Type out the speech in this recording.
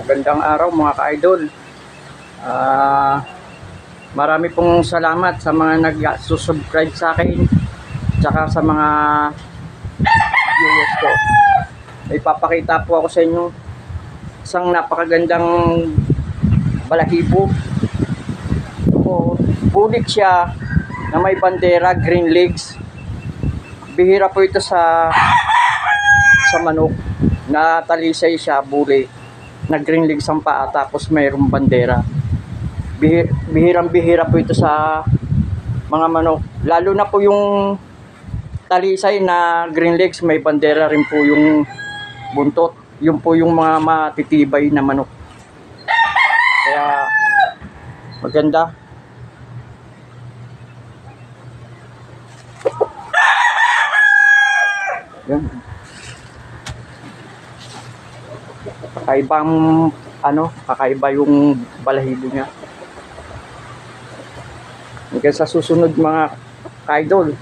Magandang araw mga ka-idol. Marami pong salamat sa mga nag-subscribe sa akin tsaka sa mga viewers ko. Ipapakita po ako sa inyo isang napakagandang balahibo. Bulik siya na may bandera, green legs. Bihira po ito sa manok na talisay siya, buli na green legs ang paa tapos mayroong bandera. Bihirang-bihira po ito sa mga manok, lalo na po yung talisay na green legs, may bandera rin po yung buntot. Yun po yung mga matitibay na manok, kaya maganda. Yan. Kakaiba yung balahibo niya. Hanggang sa susunod mga ka-idol.